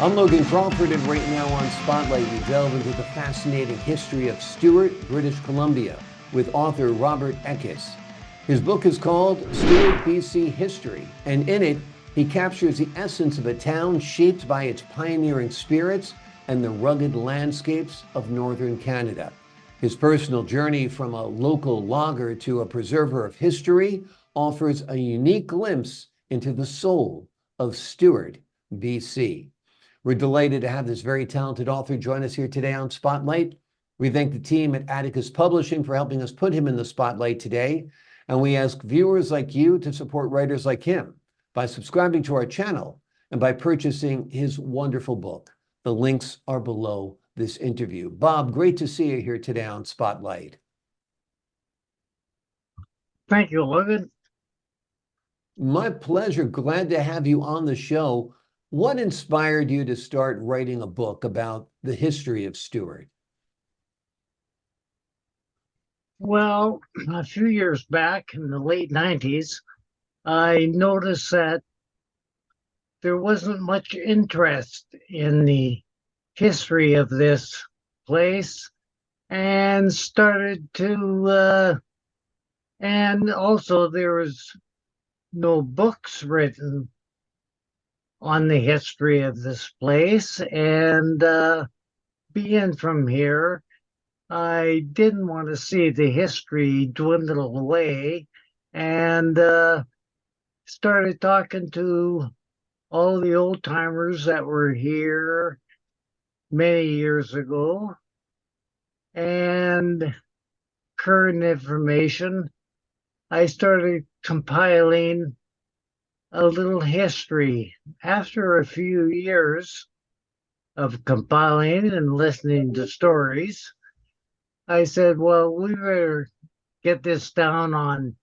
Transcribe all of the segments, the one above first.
I'm Logan Crawford, and right now on Spotlight, we delve into the fascinating history of Stewart, British Columbia, with author Robert Eckess. His book is called Stewart, BC History, and in it, he captures the essence of a town shaped by its pioneering spirits and the rugged landscapes of northern Canada. His personal journey from a local logger to a preserver of history offers a unique glimpse into the soul of Stewart, BC. We're delighted to have this very talented author join us here today on Spotlight. We thank the team at Atticus Publishing for helping us put him in the spotlight today. And we ask viewers like you to support writers like him by subscribing to our channel and by purchasing his wonderful book. The links are below this interview. Bob, great to see you here today on Spotlight. Thank you, Logan. My pleasure. Glad to have you on the show. What inspired you to start writing a book about the history of Stewart? Well, a few years back in the late 90s, I noticed that there wasn't much interest in the history of this place and and also there was no books written on the history of this place. And being from here, I didn't want to see the history dwindle away and started talking to all the old timers that were here many years ago and current information. I started compiling a little history. After a few years of compiling and listening to stories, I said, well, we better get this down on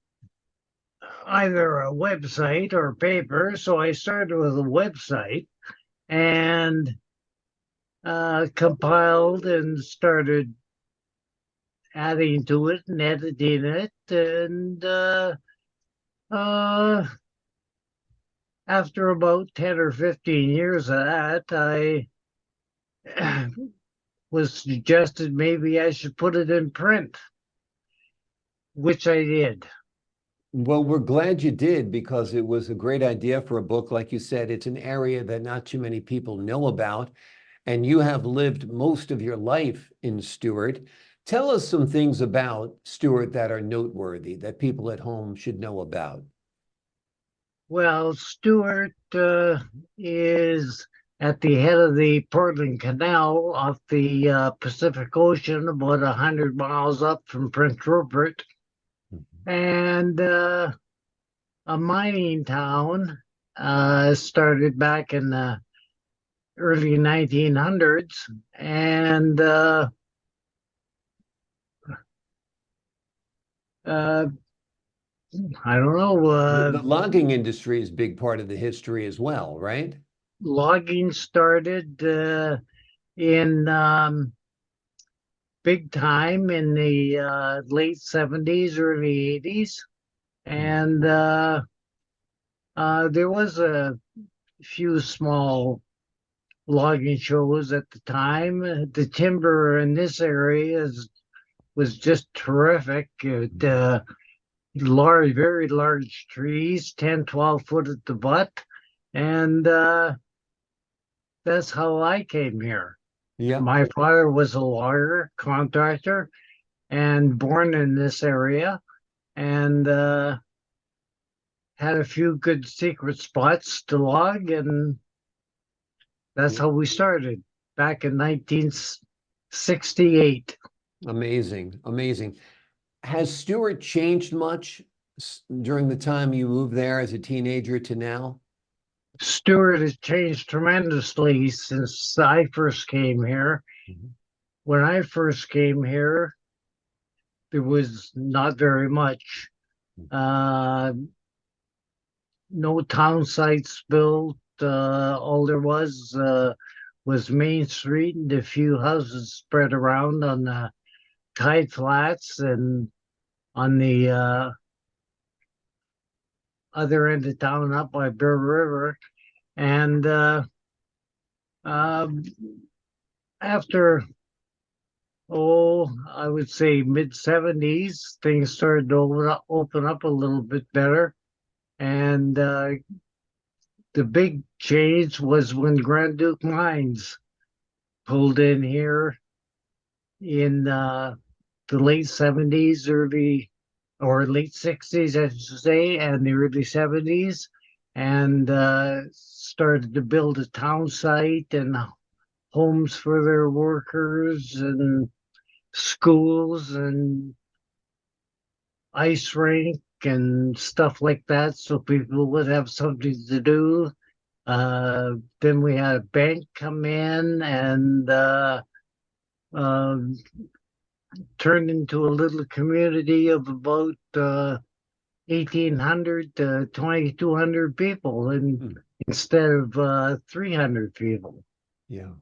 either a website or paper. So I started with a website and compiled and started adding to it and editing it. And after about 10 or 15 years of that, I was suggested maybe I should put it in print, which I did. Well, we're glad you did because it was a great idea for a book. Like you said, it's an area that not too many people know about, and you have lived most of your life in Stewart. Tell us some things about Stewart that are noteworthy that people at home should know about. Well, Stewart is at the head of the Portland Canal off the Pacific Ocean, about 100 miles up from Prince Rupert, and a mining town started back in the early 1900s, and I don't know. The logging industry is a big part of the history as well, right? Logging started in big time in the late 70s, early 80s. And there was a few small logging shows at the time. The timber in this area was just terrific. Large, very large trees, 10, 12 foot at the butt. And that's how I came here. Yeah. My father was a lawyer, contractor, and born in this area, and had a few good secret spots to log, and that's how we started back in 1968. Amazing, amazing. Has Stewart changed much during the time you moved there as a teenager to now? Stewart has changed tremendously since I first came here. When I first came here, there was not very much. No town sites built. All there was Main Street and a few houses spread around on the tide flats and on the other end of town up by Bear River. And Um, After, I would say mid 70s, things started to open up a little bit better. And the big change was when Grand Duke Mines pulled in here in the late 70s, early or late 60s, I should say, and the early 70s, and started to build a town site and homes for their workers and schools and ice rink and stuff like that so people would have something to do. Then we had a bank come in and uh, turned into a little community of about 1,800 to 2,200 people and Hmm. instead of 300 people. Yeah.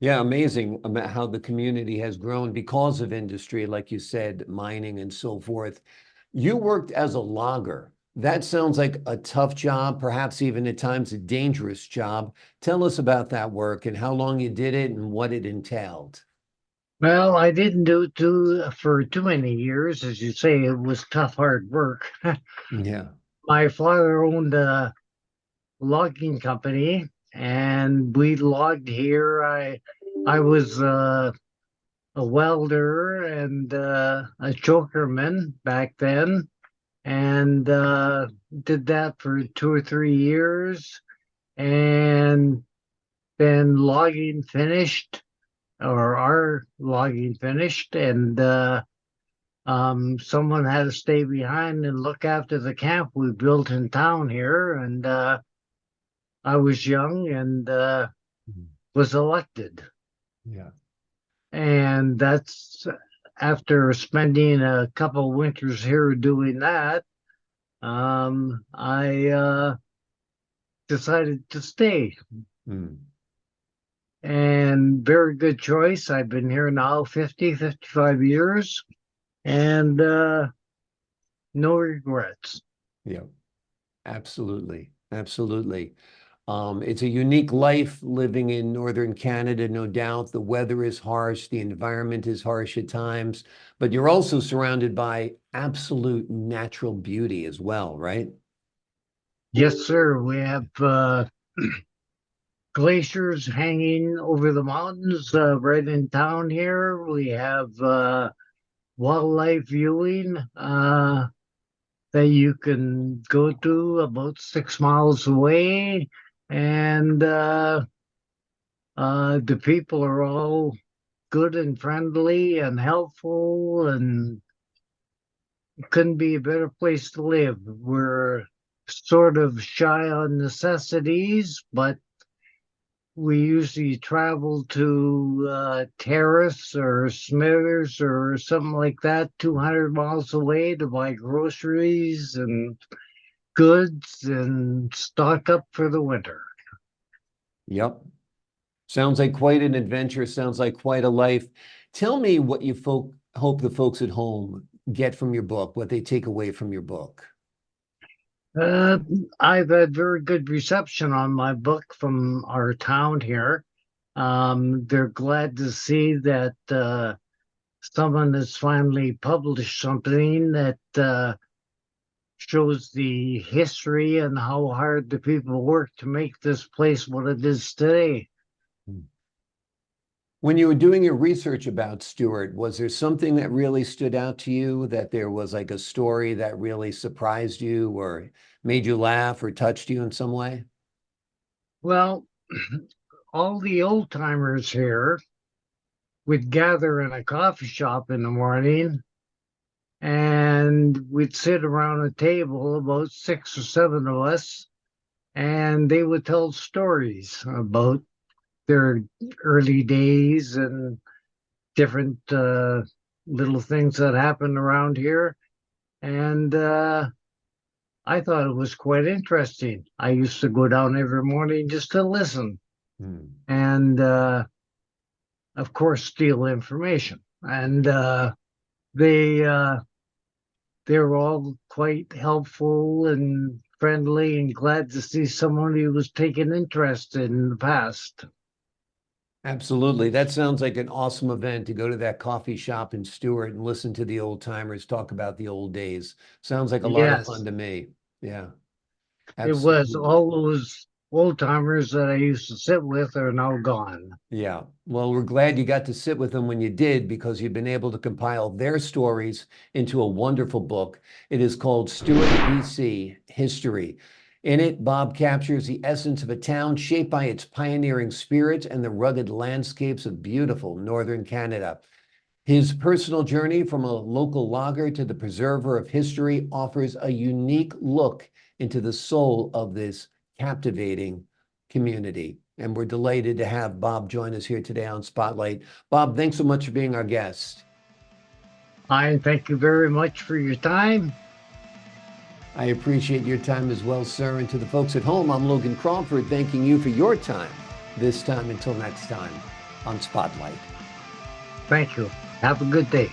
Yeah, amazing how the community has grown because of industry, like you said, mining and so forth. You worked as a logger. That sounds like a tough job, perhaps even at times a dangerous job. Tell us about that work and how long you did it and what it entailed. Well, I didn't do it for too many years. As you say, it was tough, hard work. Yeah. My father owned a logging company and we logged here. I was a welder and a chokerman back then and did that for 2 or 3 years. And then logging finished, or our logging finished, and someone had to stay behind and look after the camp we built in town here. And I was young and Mhm. was elected. Yeah. And that's after spending a couple winters here doing that. I decided to stay. Mm. And very good choice. I've been here now 55 years and no regrets. Yeah. Absolutely. Absolutely. It's a unique life living in northern Canada, no doubt. The weather is harsh, the environment is harsh at times, but you're also surrounded by absolute natural beauty as well, right? Yes, sir. We have glaciers hanging over the mountains right in town here. We have wildlife viewing that you can go to about 6 miles away. And the people are all good and friendly and helpful, and couldn't be a better place to live. We're sort of shy on necessities, but we usually travel to Terrace or Smithers or something like that, 200 miles away to buy groceries and goods and stock up for the winter. Yep. Sounds like quite an adventure. Sounds like quite a life. Tell me what you hope the folks at home get from your book, what they take away from your book. Uh, I've had very good reception on my book from our town here. They're glad to see that someone has finally published something that shows the history and how hard the people work to make this place what it is today. When you were doing your research about Stewart, was there something that really stood out to you, that there was like a story that really surprised you or made you laugh or touched you in some way? Well, all the old timers here would gather in a coffee shop in the morning and we'd sit around a table, about 6 or 7 of us, and they would tell stories about their early days and different little things that happened around here. And I thought it was quite interesting. I used to go down every morning just to listen Hmm. and, of course, steal information. And they they were all quite helpful and friendly and glad to see someone who was taking interest in the past. Absolutely. That sounds like an awesome event to go to that coffee shop in Stewart and listen to the old timers talk about the old days. Sounds like a lot of fun Yes, to me. Yeah, it was. absolutely. All those old timers that I used to sit with are now gone. Yeah. Well, we're glad you got to sit with them when you did because you've been able to compile their stories into a wonderful book. It is called Stewart, BC History. In it, Bob captures the essence of a town shaped by its pioneering spirit and the rugged landscapes of beautiful northern Canada. His personal journey from a local logger to the preserver of history offers a unique look into the soul of this captivating community. And we're delighted to have Bob join us here today on Spotlight. Bob, thanks so much for being our guest. I thank you very much for your time. I appreciate your time as well, sir. And to the folks at home, I'm Logan Crawford, thanking you for your time. This time until next time on Spotlight. Thank you. Have a good day.